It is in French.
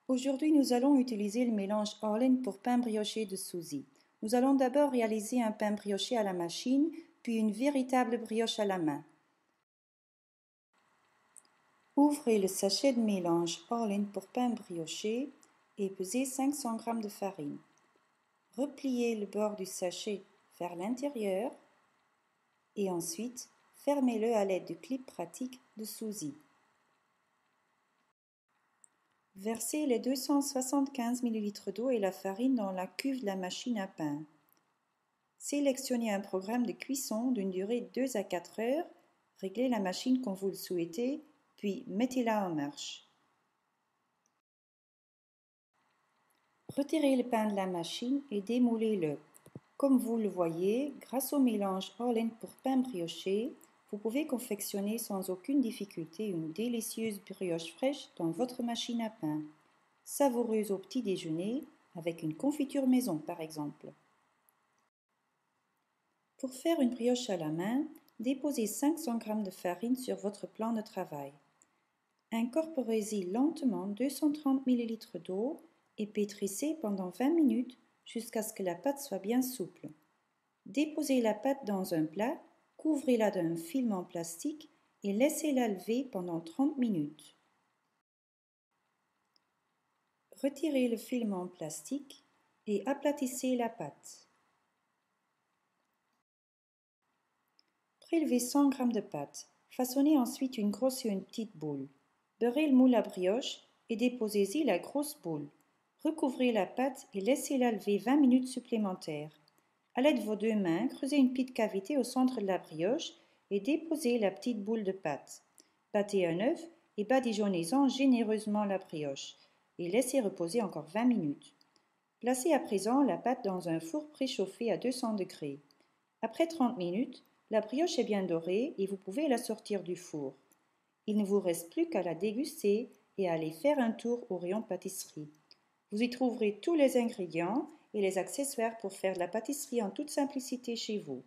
Aujourd'hui, nous allons utiliser le mélange Orlen pour pain brioché de Suzy. Nous allons d'abord réaliser un pain brioché à la machine, puis une véritable brioche à la main. Ouvrez le sachet de mélange Orlen pour pain brioché et pesez 500 g de farine. Repliez le bord du sachet vers l'intérieur et ensuite fermez-le à l'aide du clip pratique de Suzy. Versez les 275 ml d'eau et la farine dans la cuve de la machine à pain. Sélectionnez un programme de cuisson d'une durée de 2 à 4 heures, réglez la machine comme vous le souhaitez, puis mettez-la en marche. Retirez le pain de la machine et démoulez-le. Comme vous le voyez, grâce au mélange Orlen pour pain brioché, vous pouvez confectionner sans aucune difficulté une délicieuse brioche fraîche dans votre machine à pain. Savoureuse au petit déjeuner, avec une confiture maison par exemple. Pour faire une brioche à la main, déposez 500 g de farine sur votre plan de travail. Incorporez-y lentement 230 ml d'eau et pétrissez pendant 20 minutes jusqu'à ce que la pâte soit bien souple. Déposez la pâte dans un plat, couvrez-la d'un film en plastique et laissez-la lever pendant 30 minutes. Retirez le film en plastique et aplatissez la pâte. Prélevez 100 g de pâte. Façonnez ensuite une grosse et une petite boule. Beurrez le moule à brioche et déposez-y la grosse boule. Recouvrez la pâte et laissez-la lever 20 minutes supplémentaires. À l'aide de vos deux mains, creusez une petite cavité au centre de la brioche et déposez la petite boule de pâte. Battez un œuf et badigeonnez-en généreusement la brioche et laissez reposer encore 20 minutes. Placez à présent la pâte dans un four préchauffé à 200 degrés. Après 30 minutes, la brioche est bien dorée et vous pouvez la sortir du four. Il ne vous reste plus qu'à la déguster et à aller faire un tour au rayon pâtisserie. Vous y trouverez tous les ingrédients et les accessoires pour faire de la pâtisserie en toute simplicité chez vous.